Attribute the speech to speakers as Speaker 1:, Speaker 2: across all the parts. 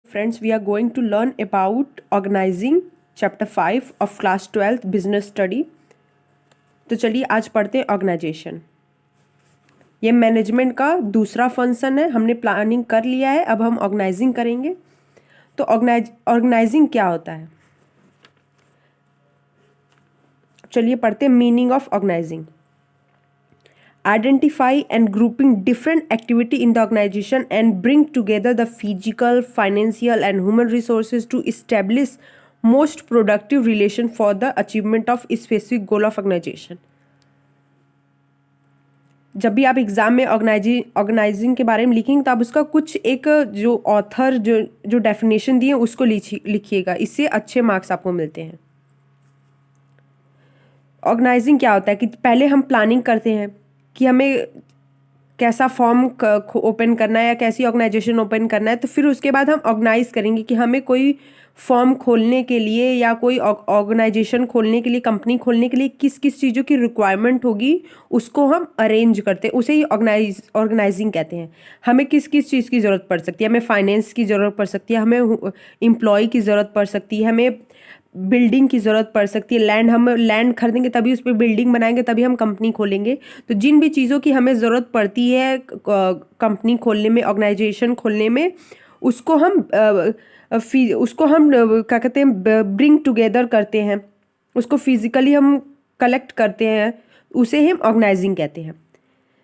Speaker 1: Friends, we are going to learn about organizing chapter 5 of class 12th business study. तो चलिए आज पढ़ते हैं ऑर्गेनाइजेशन। ये मैनेजमेंट का दूसरा फंक्शन है। हमने प्लानिंग कर लिया है, अब हम ऑर्गेनाइजिंग करेंगे। तो ऑर्गेनाइजिंग क्या होता है, चलिए पढ़ते हैं। Meaning of organising: identify and grouping different activity in the organization and bring together the physical, financial and human resources to establish most productive relation for the achievement of specific goal of organization। जब भी आप exam में organising के बारे में लिखेंगे तो आप उसका कुछ एक जो ऑथर जो डेफिनेशन दिए उसको लिखिएगा, इससे अच्छे मार्क्स आपको मिलते हैं। ऑर्गेनाइजिंग क्या होता है कि पहले हम प्लानिंग करते हैं कि हमें कैसा फॉर्म ओपन करना है या कैसी ऑर्गेनाइजेशन ओपन करना है, तो फिर उसके बाद हम ऑर्गेनाइज करेंगे कि हमें कोई फॉर्म खोलने के लिए या कोई ऑर्गेनाइजेशन खोलने के लिए, कंपनी खोलने के लिए किस किस चीज़ों की रिक्वायरमेंट होगी, उसको हम अरेंज करते हैं, उसे ही ऑर्गेनाइजिंग कहते हैं। हमें किस किस चीज़ की ज़रूरत पड़ सकती है, हमें फाइनेंस की ज़रूरत पड़ सकती है, हमें एम्प्लॉय की ज़रूरत पड़ सकती है, हमें बिल्डिंग की ज़रूरत पड़ सकती है, लैंड, हम लैंड खरीदेंगे तभी उस पर बिल्डिंग बनाएंगे, तभी हम कंपनी खोलेंगे। तो जिन भी चीज़ों की हमें ज़रूरत पड़ती है कंपनी खोलने में, ऑर्गेनाइजेशन खोलने में, उसको हम क्या कहते हैं, ब्रिंग टुगेदर करते हैं, उसको फिजिकली हम कलेक्ट करते हैं, उसे हम ऑर्गेनाइजिंग कहते हैं।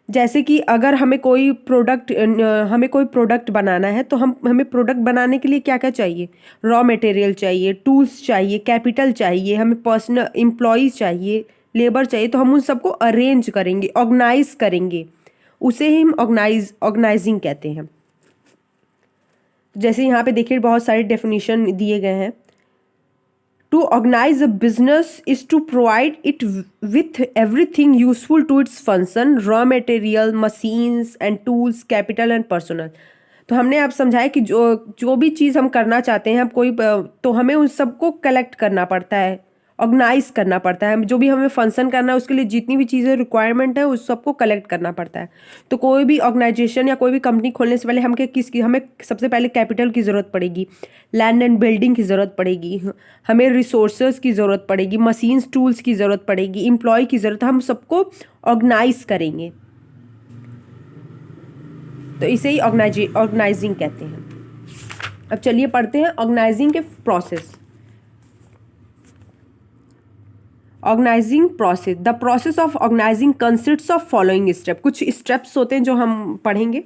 Speaker 1: जैसे कि अगर हमें कोई प्रोडक्ट बनाना है तो हमें प्रोडक्ट बनाने के लिए क्या क्या चाहिए, रॉ मटेरियल चाहिए, टूल्स चाहिए, कैपिटल चाहिए, हमें पर्सनल एम्प्लॉयज़ चाहिए, लेबर चाहिए। तो हम उन सबको अरेंज करेंगे, ऑर्गेनाइज करेंगे, उसे ही हम ऑर्गेनाइजिंग कहते हैं। जैसे यहाँ पे देखिए बहुत सारे डेफिनेशन दिए गए हैं। To organize a business is to provide it with everything useful to its function, raw material, machines and tools, capital and personnel। तो हमने आप समझाया कि जो भी चीज़ हम करना चाहते हैं, हम कोई, तो हमें उन सबको कलेक्ट करना पड़ता है, ऑर्गेनाइज करना पड़ता है। जो भी हमें फंक्शन करना है उसके लिए जितनी भी चीज़ें रिक्वायरमेंट है उस सबको कलेक्ट करना पड़ता है। तो कोई भी ऑर्गेनाइजेशन या कोई भी कंपनी खोलने से पहले हमें सबसे पहले कैपिटल की ज़रूरत पड़ेगी, लैंड एंड बिल्डिंग की ज़रूरत पड़ेगी, हमें रिसोर्सेज की ज़रूरत पड़ेगी, मशीन्स टूल्स की ज़रूरत पड़ेगी, एम्प्लॉय की ज़रूरत, हम सबको ऑर्गेनाइज करेंगे। तो इसे ही ऑर्गेनाइजिंग कहते हैं। अब चलिए पढ़ते हैं ऑर्गेनाइजिंग के process. Organising process: the process of organising consists of following step. कुछ स्टेप्स होते हैं जो हम पढ़ेंगे।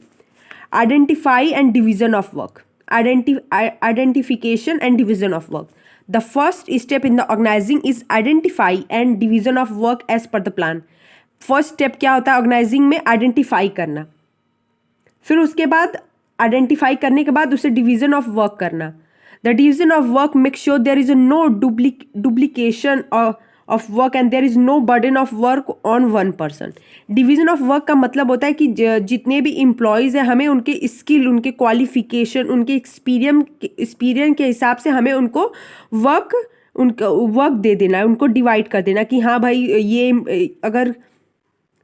Speaker 1: Identify and division of work, identification and division of work. The first step in the organising is identify and division of work as per the plan. First step क्या होता है organising में? आइडेंटिफाई करना। फिर उसके बाद आइडेंटिफाई करने के बाद उसे डिवीजन ऑफ वर्क करना। The division of work make sure there is no duplication of work and there is no burden of work on one person. Division of work का मतलब होता है कि जितने भी एम्प्लॉयज़ हैं, हमें उनके स्किल, उनके क्वालिफिकेशन, उनके एक्सपीरियंस के हिसाब से हमें उनको वर्क दे देना है, उनको डिवाइड कर देना कि हाँ भाई, ये अगर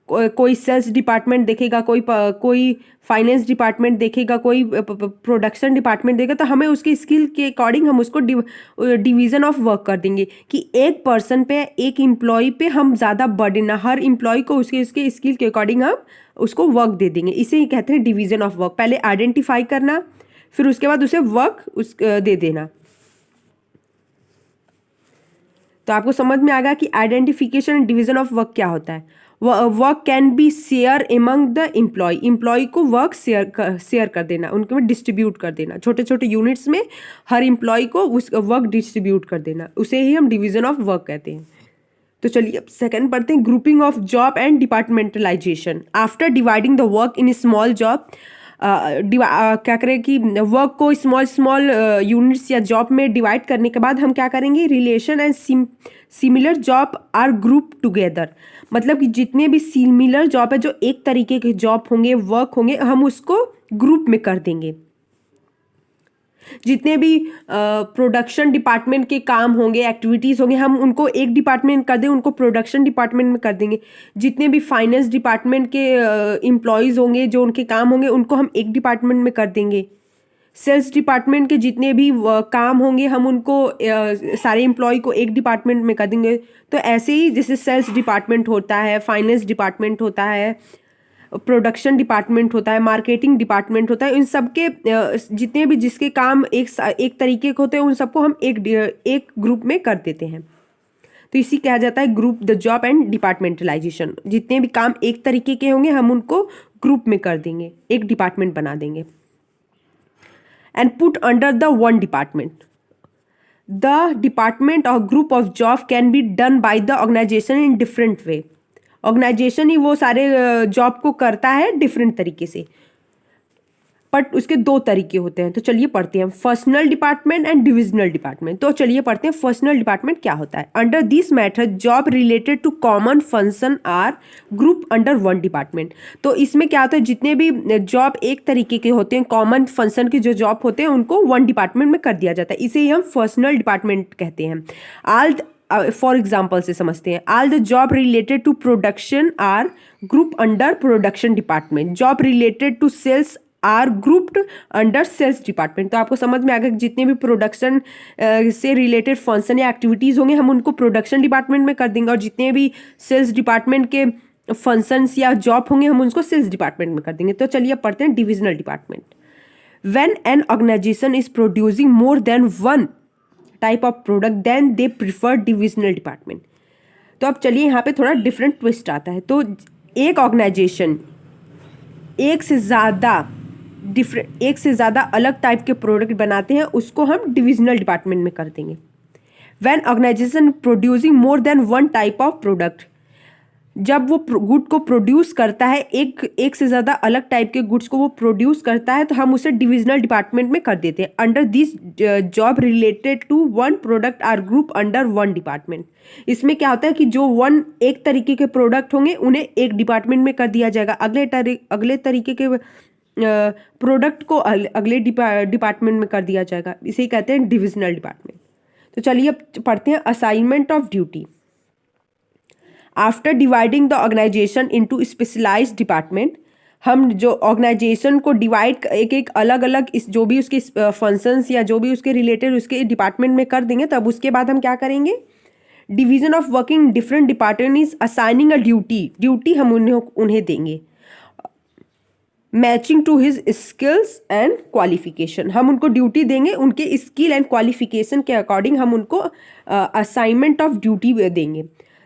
Speaker 1: कोई सेल्स डिपार्टमेंट देखेगा, कोई फाइनेंस डिपार्टमेंट देखेगा, कोई प्रोडक्शन डिपार्टमेंट देखेगा, तो हमें उसके स्किल के अकॉर्डिंग हम उसको डिवीज़न ऑफ वर्क कर देंगे कि एक पर्सन पे, एक एम्प्लॉय पे हम ज़्यादा बर्डन ना, हर एम्प्लॉय को उसके स्किल के अकॉर्डिंग हम उसको वर्क दे देंगे। इसे ही कहते हैं डिवीज़न ऑफ वर्क। पहले आइडेंटिफाई करना, फिर उसके बाद उसे वर्क दे देना। तो आपको समझ में आ गया कि identification and division of work क्या होता है। Work can be share among the employ को वर्क शेयर कर देना, उनके में डिस्ट्रीब्यूट कर देना, छोटे छोटे यूनिट्स में हर एम्प्लॉय को उस वर्क डिस्ट्रीब्यूट कर देना, उसे ही हम डिवीजन ऑफ वर्क कहते हैं। तो चलिए अब सेकंड पढ़ते हैं, grouping of job and departmentalisation. After dividing the work in small job, क्या करें कि वर्क को स्मॉल यूनिट्स या जॉब में डिवाइड करने के बाद हम क्या करेंगे, relation and similar job are group together. मतलब कि जितने भी सिमिलर जॉब है, जो एक तरीके के जॉब होंगे, वर्क होंगे, हम उसको ग्रुप में कर देंगे। जितने भी प्रोडक्शन डिपार्टमेंट के काम होंगे, एक्टिविटीज़ होंगे, हम उनको एक डिपार्टमेंट कर दें, उनको प्रोडक्शन डिपार्टमेंट में कर देंगे। जितने भी फाइनेंस डिपार्टमेंट के एम्प्लॉयज़ होंगे, जो उनके काम होंगे, उनको हम एक डिपार्टमेंट में कर देंगे। सेल्स डिपार्टमेंट के जितने भी काम होंगे हम उनको सारे एम्प्लॉय को एक डिपार्टमेंट में कर देंगे। तो ऐसे ही जैसे सेल्स डिपार्टमेंट होता है, फाइनेंस डिपार्टमेंट होता है, प्रोडक्शन डिपार्टमेंट होता है, मार्केटिंग डिपार्टमेंट होता है, इन सब के जितने भी जिसके काम एक तरीके के होते हैं उन सबको हम एक ग्रुप में कर देते हैं। तो इसी कहा जाता है group the job and departmentalisation. जितने भी काम एक तरीके के होंगे हम उनको ग्रुप में कर देंगे, एक डिपार्टमेंट बना देंगे। And put under the one department. The department और group of job can be done by the organisation in different way. Organisation ही वो सारे जॉब को करता है डिफरेंट तरीके से, बट उसके दो तरीके होते हैं। तो चलिए पढ़ते हैं personal department and divisional department. तो चलिए पढ़ते हैं पर्सनल डिपार्टमेंट क्या होता है। Under this method job related to common function are group under one department. तो इसमें क्या होता है, जितने भी जॉब एक तरीके के होते हैं, कॉमन फंक्शन के जो जॉब होते हैं उनको वन डिपार्टमेंट में कर दिया जाता है। इसे ही हम पर्सनल डिपार्टमेंट कहते हैं। आल फॉर एग्जाम्पल से समझते हैं। All the job related to production are group under production department. Job related to sales are grouped under sales department. तो आपको समझ में आ गया जितने भी प्रोडक्शन से रिलेटेड फंक्शन या एक्टिविटीज़ होंगे हम उनको प्रोडक्शन डिपार्टमेंट में कर देंगे, और जितने भी सेल्स डिपार्टमेंट के फंक्शंस या जॉब होंगे हम उनको सेल्स डिपार्टमेंट में कर देंगे। तो चलिए पढ़ते हैं divisional department. When an organization is producing more than one type of product then they prefer divisional department. तो अब चलिए यहाँ पे थोड़ा डिफरेंट ट्विस्ट आता है। तो एक ऑर्गेनाइजेशन एक से ज़्यादा अलग टाइप के प्रोडक्ट बनाते हैं, उसको हम डिविजनल डिपार्टमेंट में कर देंगे। When organization producing more than one type of product, जब वो गुड को प्रोड्यूस करता है, एक से ज़्यादा अलग टाइप के गुड्स को वो प्रोड्यूस करता है, तो हम उसे डिविजनल डिपार्टमेंट में कर देते हैं। Under this job related to one product are group under one department. इसमें क्या होता है कि जो एक तरीके के प्रोडक्ट होंगे उन्हें एक डिपार्टमेंट में कर दिया जाएगा, अगले तरीके के प्रोडक्ट को अगले डिपार्टमेंट में कर दिया जाएगा। इसे कहते हैं डिविजनल डिपार्टमेंट। तो चलिए अब पढ़ते हैं assignment of duty. After dividing the organization into specialized department, हम जो ऑर्गेनाइजेशन को डिवाइड एक अलग अलग जो भी उसके फंक्शंस या जो भी उसके रिलेटेड उसके डिपार्टमेंट में कर देंगे, तब उसके बाद हम क्या करेंगे, division of working different department is assigning a duty हम उन्हें देंगे matching to his skills and qualification. हम उनको ड्यूटी देंगे, उनके स्किल एंड क्वालिफिकेशन के अकॉर्डिंग हम उनको असाइनमेंट ऑफ ड्यूटी देंगे।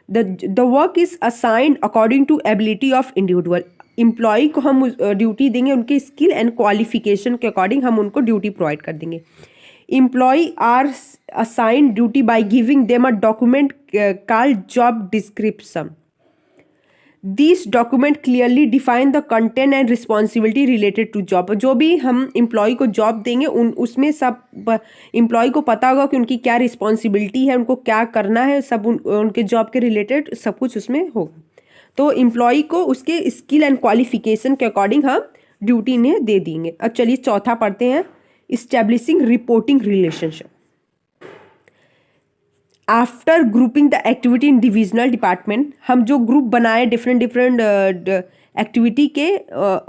Speaker 1: The work is assigned according to ability of individual. Employ को हम ड्यूटी देंगे, उनके स्किल एंड क्वालिफिकेशन के अकॉर्डिंग हम उनको ड्यूटी प्रोवाइड कर देंगे। Employ are assigned duty by giving them a document called job description. This document clearly define the content and responsibility related to job. जो भी हम एम्प्लॉय को जॉब देंगे उसमें सब एम्प्लॉय को पता होगा कि उनकी क्या रिस्पॉन्सिबिलिटी है, उनको क्या करना है, सब उनके जॉब के रिलेटेड सब कुछ उसमें होगा। तो एम्प्लॉय को उसके स्किल एंड क्वालिफिकेशन के अकॉर्डिंग हम ड्यूटी इन्हें दे देंगे। अब चलिए चौथा पढ़ते हैं, establishing reporting relationship. After grouping the activity in divisional department, हम जो ग्रुप बनाए डिफरेंट एक्टिविटी के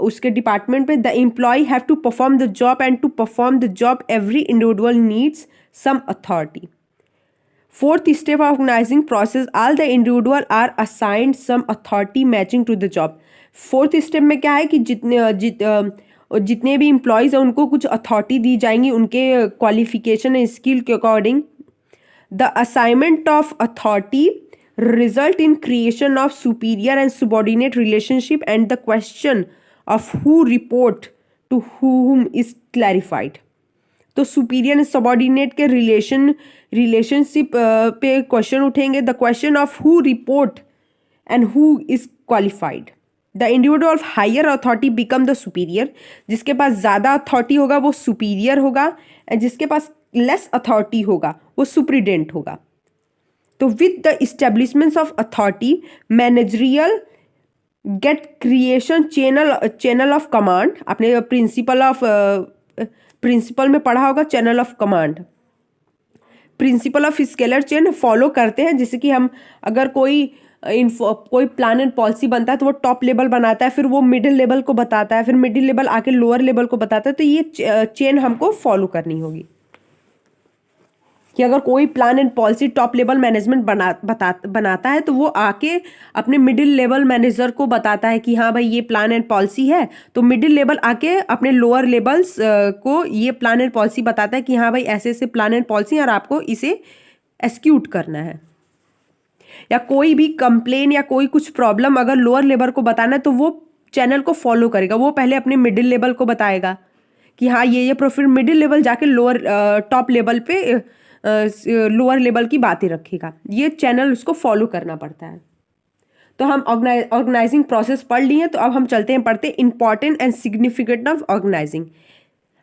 Speaker 1: उसके डिपार्टमेंट पे, the employ have to perform the job and to perform the job every individual needs some authority. Fourth step of organizing process, all the individual are assigned some authority matching to the job. Fourth step में क्या है कि जितने भी employees हैं उनको कुछ authority दी जाएंगी उनके क्वालिफिकेशन एंड स्किल के according. The assignment of authority result in creation of superior and subordinate relationship and the question of who report to whom is clarified. तो सुपीरियर एंड सबॉर्डिनेट के relationship पे question उठेंगे। The question of who report and who is qualified. The individual of higher authority become the superior. जिसके पास ज़्यादा authority होगा वो superior होगा, एंड जिसके पास लेस अथॉरिटी होगा वो सुप्रीडेंट होगा। तो with the establishment of authority managerial get creation channel of command. आपने प्रिंसिपल में पढ़ा होगा channel of command. Principle of scalar chain follow करते हैं, जैसे कि हम अगर कोई कोई प्लान एंड पॉलिसी बनता है तो वो टॉप लेवल बनाता है, फिर वो मिडिल लेवल को बताता है, फिर मिडिल लेवल आके लोअर लेवल को बताता है। तो ये चेन हमको फॉलो करनी होगी कि अगर कोई plan and policy top level management बनाता है तो वो आके अपने मिडिल लेवल मैनेजर को बताता है कि हाँ भाई ये प्लान एंड पॉलिसी है। तो मिडिल लेवल आके अपने लोअर लेवल्स को ये प्लान एंड पॉलिसी बताता है कि हाँ भाई ऐसे ऐसे प्लान एंड पॉलिसी और आपको इसे एक्सिक्यूट करना है। या कोई भी कंप्लेन या कोई कुछ प्रॉब्लम अगर लोअर लेवल को बताना है तो वो चैनल को फॉलो करेगा। वो पहले अपने मिडिल लेवल को बताएगा कि हाँ ये फिर मिडिल लेवल जाके लोअर टॉप लेवल पे लोअर लेवल की बातें रखेगा। ये चैनल उसको फॉलो करना पड़ता है। तो हम ऑर्गेनाइजिंग प्रोसेस पढ़ लिए, तो अब हम चलते हैं पढ़ते important and significant of organizing.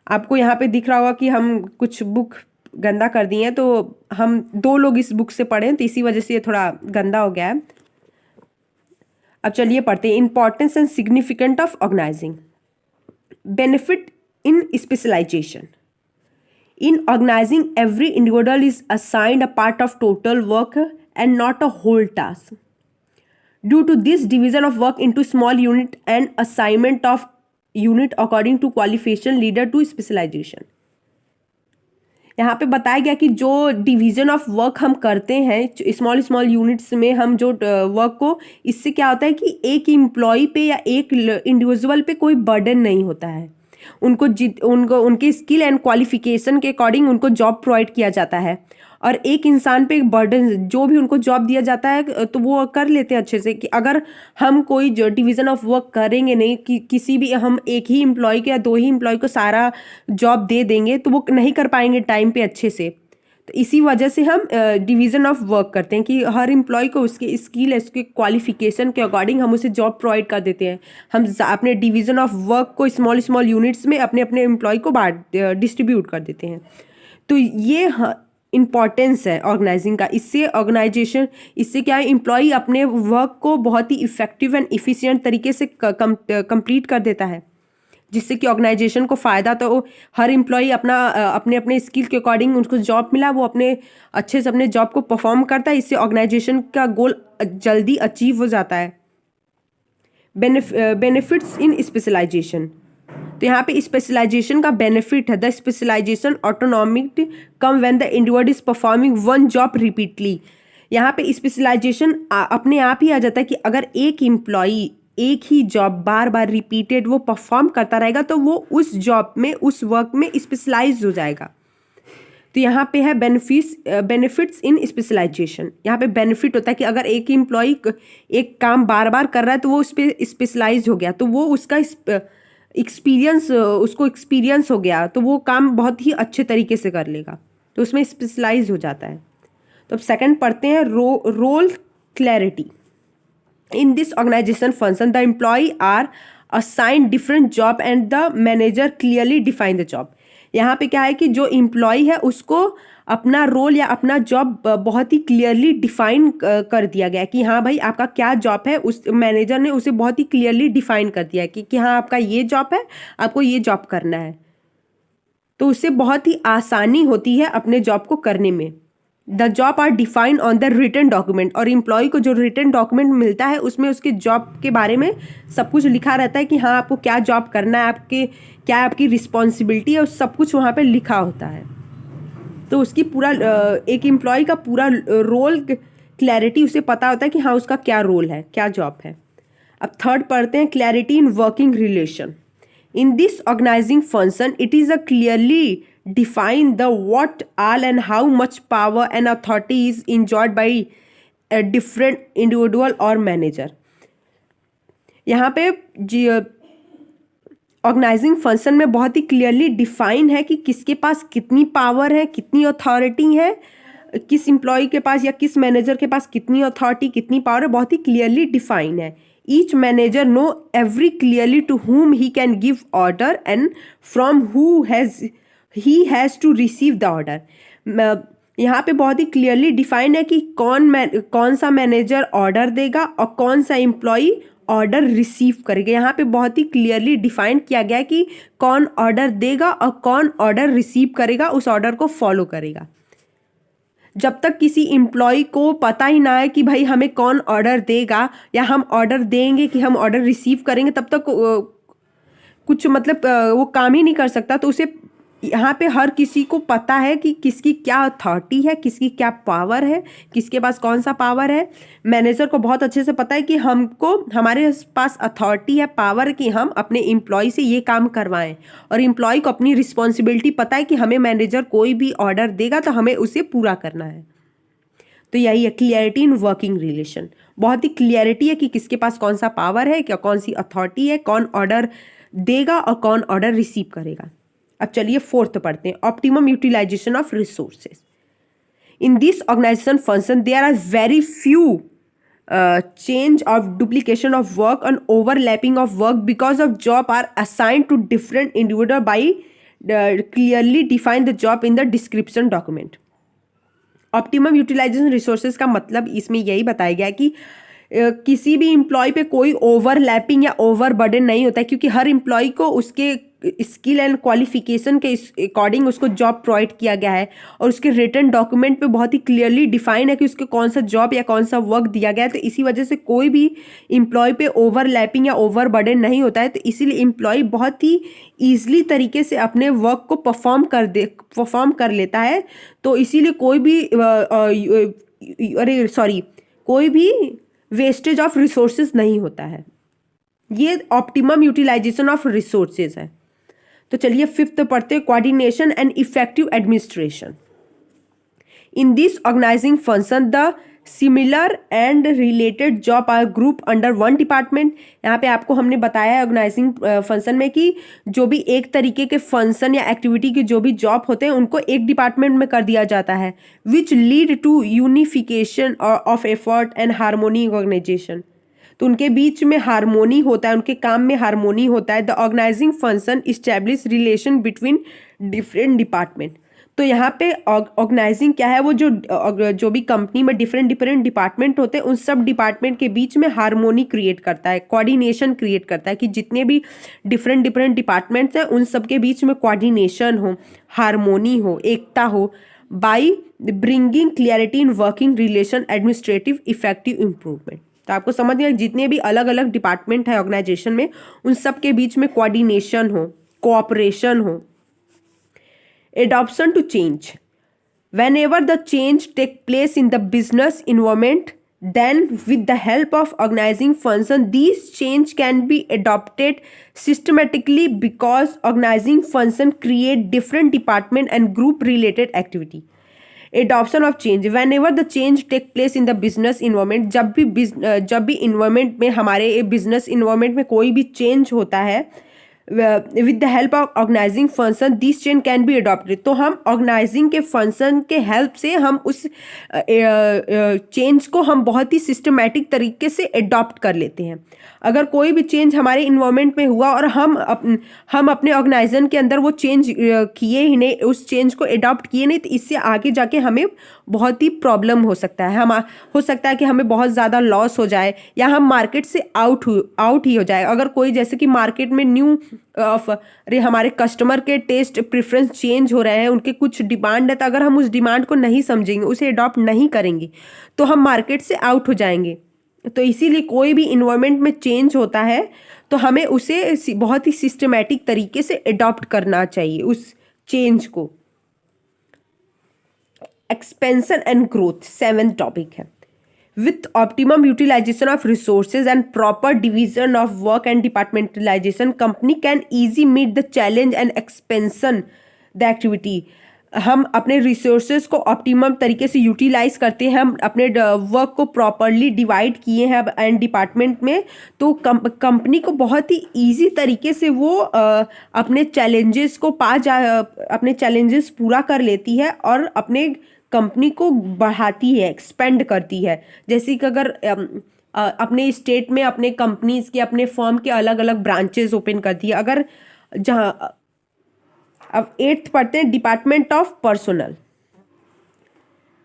Speaker 1: आपको यहाँ पे दिख रहा होगा कि हम कुछ बुक गंदा कर दिए हैं, तो हम 2 लोग इस बुक से पढ़े तो इसी वजह से ये थोड़ा गंदा हो गया है। अब चलिए पढ़ते हैं importance and significant of organizing. Benefit in specialization. In organizing, every individual is assigned a part of total work and not a whole task. Due to this division of work into small unit and assignment of unit according to qualification leader to specialization. यहाँ पे बताया गया कि जो division of work हम करते हैं small units में, हम जो वर्क को, इससे क्या होता है कि एक एम्प्लॉय पे या एक इंडिविजुअल पे कोई बर्डन नहीं होता है। उनको उनके स्किल एंड क्वालिफिकेशन के अकॉर्डिंग उनको जॉब प्रोवाइड किया जाता है। और एक इंसान पे एक बर्डन, जो भी उनको जॉब दिया जाता है तो वो कर लेते हैं अच्छे से। कि अगर हम कोई जो डिवीज़न ऑफ वर्क करेंगे नहीं, कि किसी भी हम एक ही एम्प्लॉय को या 2 ही एम्प्लॉय को सारा जॉब दे देंगे तो वो नहीं कर पाएंगे टाइम पे अच्छे से। तो इसी वजह से हम डिवीज़न ऑफ वर्क करते हैं कि हर एम्प्लॉय को उसके स्किल उसके क्वालिफिकेशन के अकॉर्डिंग हम उसे जॉब प्रोवाइड कर देते हैं। हम अपने डिवीज़न ऑफ वर्क को स्मॉल यूनिट्स में अपने अपने एम्प्लॉय को डिस्ट्रीब्यूट कर देते हैं। तो ये इम्पॉर्टेंस है ऑर्गेनाइजिंग का। इससे क्या है, एम्प्लॉय अपने वर्क को बहुत ही इफेक्टिव एंड इफ़िशिएंट तरीके से कंप्लीट कर देता है, जिससे कि ऑर्गेनाइजेशन को फ़ायदा। तो हर एम्प्लॉय अपने अपने स्किल के अकॉर्डिंग उनको जॉब मिला, वो अपने अच्छे से अपने जॉब को परफॉर्म करता है। इससे ऑर्गेनाइजेशन का गोल जल्दी अचीव हो जाता है। Benefits in specialization. तो यहाँ पे स्पेशलाइजेशन का बेनिफिट है, the specialization autonomic come when the individual is performing one job repeatedly. यहाँ पे स्पेशलाइजेशन अपने आप ही आ जाता है कि अगर एक एम्प्लॉय एक ही जॉब बार बार रिपीटेड वो परफॉर्म करता रहेगा तो वो उस जॉब में, उस वर्क में स्पेशलाइज हो जाएगा। तो यहाँ पे है बेनिफिट्स इन स्पेशलाइजेशन। यहाँ पे बेनिफिट होता है कि अगर एक एम्प्लॉय एक काम बार बार कर रहा है तो वो उस पर स्पेशलाइज हो गया, तो वो उसका एक्सपीरियंस हो गया, तो वो काम बहुत ही अच्छे तरीके से कर लेगा, तो उसमें स्पेशलाइज हो जाता है। तो अब सेकंड पढ़ते हैं role clarity. In this organization function, the employee are assigned different job and the manager clearly define the job. यहाँ पे क्या है कि जो एम्प्लॉय है उसको अपना रोल या अपना जॉब बहुत ही क्लियरली डिफाइन कर दिया गया कि हाँ भाई आपका क्या जॉब है। उस मैनेजर ने उसे बहुत ही क्लियरली डिफाइन कर दिया कि हाँ आपका ये जॉब है, आपको ये जॉब करना है। तो उससे बहुत ही आसानी होती है अपने जॉब को करने में। The job are defined on the written document. और एम्प्लॉय को जो रिटन डॉक्यूमेंट मिलता है उसमें उसके जॉब के बारे में सब कुछ लिखा रहता है कि हाँ आपको क्या जॉब करना है, क्या आपकी रिस्पॉन्सिबिलिटी है, सब कुछ वहाँ पे लिखा होता है। तो उसकी पूरा एक एम्प्लॉय का पूरा रोल क्लैरिटी उसे पता होता है कि हाँ उसका क्या रोल है, क्या जॉब है। अब थर्ड पढ़ते हैं clarity in working relation. In this organizing function it is a clearly define the what, all and how much power and authority is enjoyed by a different individual or manager। यहाँ पे organising function में बहुत ही clearly define है कि किसके पास कितनी power है, कितनी अथॉरिटी है, किस एम्प्लॉय के पास या किस मैनेजर के पास कितनी अथॉरिटी, कितनी पावर है, बहुत ही क्लियरली डिफाइन है। Each manager know every clearly to whom he can give order and from who he has to receive the order। यहाँ पे बहुत ही क्लियरली डिफाइन है कि कौन सा मैनेजर ऑर्डर देगा और कौन सा एम्प्लॉय ऑर्डर रिसीव करेगा। यहाँ पे बहुत ही क्लियरली डिफाइन किया गया है कि कौन ऑर्डर देगा और कौन ऑर्डर रिसीव करेगा, उस ऑर्डर को फॉलो करेगा। जब तक किसी एम्प्लॉय को पता ही ना है कि भाई हमें कौन ऑर्डर देगा या हम ऑर्डर देंगे कि हम ऑर्डर रिसीव करेंगे, तब तक कुछ मतलब वो काम ही नहीं कर सकता। तो उसे यहाँ पे हर किसी को पता है कि किसकी क्या अथॉरिटी है, किसकी क्या पावर है, किसके पास कौन सा पावर है। मैनेजर को बहुत अच्छे से पता है कि हमारे पास अथॉरिटी है, पावर है कि हम अपने एम्प्लॉय से ये काम करवाएं, और एम्प्लॉय को अपनी रिस्पॉन्सिबिलिटी पता है कि हमें मैनेजर कोई भी ऑर्डर देगा तो हमें उसे पूरा करना है। तो यही है क्लियरिटी इन वर्किंग रिलेशन। बहुत ही क्लियरिटी है कि किसके पास कौन सा पावर है, क्या कौन सी अथॉरिटी है, कौन ऑर्डर देगा और कौन ऑर्डर रिसीव करेगा। अब चलिए फोर्थ पढ़ते हैं, optimum utilization of resources. In this organization function there are very few change of duplication of work and overlapping of work because of job are assigned to different individual by clearly define the job in the description document. Optimum utilization resources का मतलब इसमें यही बताया गया है कि किसी भी एम्प्लॉय पे कोई ओवरलैपिंग या ओवर बर्डन नहीं होता है, क्योंकि हर एम्प्लॉय को उसके स्किल एंड क्वालिफिकेशन के अकॉर्डिंग उसको जॉब प्रोवाइड किया गया है, और उसके रिटन डॉक्यूमेंट पे बहुत ही क्लियरली डिफाइन है कि उसको कौन सा जॉब या कौन सा वर्क दिया गया है। तो इसी वजह से कोई भी एम्प्लॉय पे ओवरलैपिंग या ओवर बर्डन नहीं होता है। तो इसीलिए एम्प्लॉय बहुत ही ईजिली तरीके से अपने वर्क को परफॉर्म कर लेता है। तो इसीलिए कोई भी वेस्टेज ऑफ रिसोर्सेज नहीं होता है। ये ऑप्टिमम यूटिलाइजेशन ऑफ रिसोर्सेज है। तो चलिए फिफ्थ पढ़ते हैं, coordination and effective administration. In this organizing function the similar and related job are group under one department. यहाँ पे आपको हमने बताया है ऑर्गेनाइजिंग फंक्शन में कि जो भी एक तरीके के फंक्शन या एक्टिविटी के जो भी जॉब होते हैं उनको एक डिपार्टमेंट में कर दिया जाता है, which lead to unification of effort and harmony organization. तो उनके बीच में हार्मोनी होता है, उनके काम में हार्मोनी होता है। The organizing function establish relation between different department. तो यहाँ पे ऑर्गेनाइजिंग क्या है, वो जो भी कंपनी में डिफरेंट डिपार्टमेंट होते हैं उन सब डिपार्टमेंट के बीच में हार्मोनी क्रिएट करता है, कोऑर्डिनेशन क्रिएट करता है कि जितने भी डिफरेंट डिपार्टमेंट्स हैं उन सब के बीच में कोऑर्डिनेशन हो, हार्मोनी हो, एकता हो, by bringing clarity in working relation, administrative effective improvement. तो आपको समझ गया जितने भी अलग अलग डिपार्टमेंट है ऑर्गेनाइजेशन में उन सब के बीच में कोऑर्डिनेशन हो, कोऑपरेशन हो। Adoption to change. Whenever the change take place in the business environment, then with the help of organizing function, these change can be adopted systematically because organizing function create different department and group related activity. Adoption of change. Whenever the change take place in the business environment, जब भी environment में हमारे business environment में कोई भी change होता है, with the help of organizing function this change can be adopted. तो हम ऑर्गेनाइजिंग के फंक्शन के हेल्प से हम उस चेंज को हम बहुत ही सिस्टमेटिक तरीके से अडॉप्ट कर लेते हैं। अगर कोई भी चेंज हमारे इन्वायरमेंट में हुआ और हम अपने ऑर्गेनाइजेशन के अंदर वो चेंज किए ही नहीं, उस चेंज को अडॉप्ट किए नहीं, तो इससे आगे जाके हमें बहुत ही प्रॉब्लम हो सकता है। हो सकता है कि हमें बहुत ज़्यादा लॉस हो जाए या हम मार्केट से आउट ही हो जाए। अगर कोई जैसे कि मार्केट में हमारे कस्टमर के टेस्ट प्रेफरेंस चेंज हो रहे हैं, उनके कुछ डिमांड है, तो अगर हम उस डिमांड को नहीं समझेंगे, उसे अडॉप्ट नहीं करेंगे, तो हम मार्केट से आउट हो जाएंगे। तो इसीलिए कोई भी इन्वायरमेंट में चेंज होता है तो हमें उसे बहुत ही सिस्टमेटिक तरीके से अडॉप्ट करना चाहिए उस चेंज को। Expansion and growth 7th topic है। With optimum utilization of resources and proper division of work and departmentalization, company can easily meet the challenge and expansion the activity. हम अपने रिसोर्सेज को ऑप्टिमम तरीके से यूटिलाइज करते हैं, हम अपने वर्क को प्रॉपरली डिवाइड किए हैं एंड डिपार्टमेंट में, तो कंपनी को बहुत ही इजी तरीके से वो अपने चैलेंजेस पूरा कर लेती है और अपने कंपनी को बढ़ाती है, एक्सपेंड करती है। जैसे कि अगर अपने स्टेट में अपने कंपनीज के, अपने फर्म के अलग अलग ब्रांचेस ओपन करती है। अगर जहाँ अब 8th पढ़ते हैं, department of personal.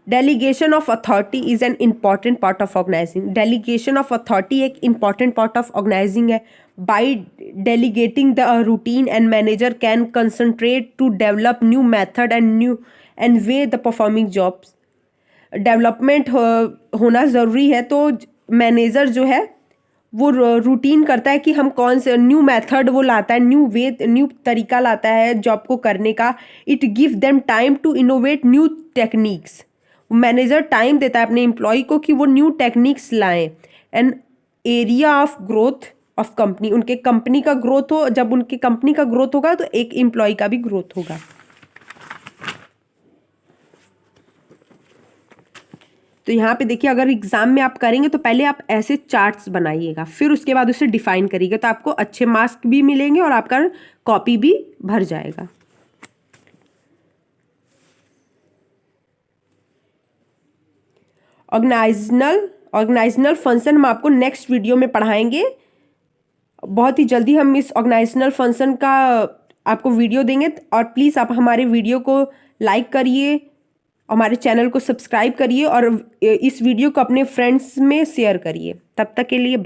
Speaker 1: Delegation of authority is an important part of organizing. Delegation of authority एक इम्पॉर्टेंट पार्ट ऑफ ऑर्गेनाइजिंग है। By delegating the routine and manager can concentrate to develop new method and way the performing jobs. Development होना ज़रूरी है, तो manager जो है वो routine करता है कि हम कौन से न्यू मेथड वो लाता है, न्यू तरीका लाता है जॉब को करने का। It give them time to innovate new techniques. Manager time देता है अपने एम्प्लॉय को कि वो न्यू टेक्निक्स लाएं। And area of growth of company, उनके कंपनी का ग्रोथ हो, जब उनके कंपनी का ग्रोथ होगा तो एक एम्प्लॉय का भी ग्रोथ होगा। तो यहाँ पे देखिए, अगर एग्जाम में आप करेंगे तो पहले आप ऐसे चार्ट्स बनाइएगा, फिर उसके बाद उसे डिफाइन करिएगा, तो आपको अच्छे मार्क्स भी मिलेंगे और आपका कॉपी भी भर जाएगा। ऑर्गेनाइजनल फंक्शन हम आपको नेक्स्ट वीडियो में पढ़ाएंगे। बहुत ही जल्दी हम इस ऑर्गेनाइजनल फंक्शन का आपको वीडियो देंगे, और प्लीज़ आप हमारे वीडियो को लाइक करिए, हमारे चैनल को सब्सक्राइब करिए और इस वीडियो को अपने फ्रेंड्स में शेयर करिए। तब तक के लिए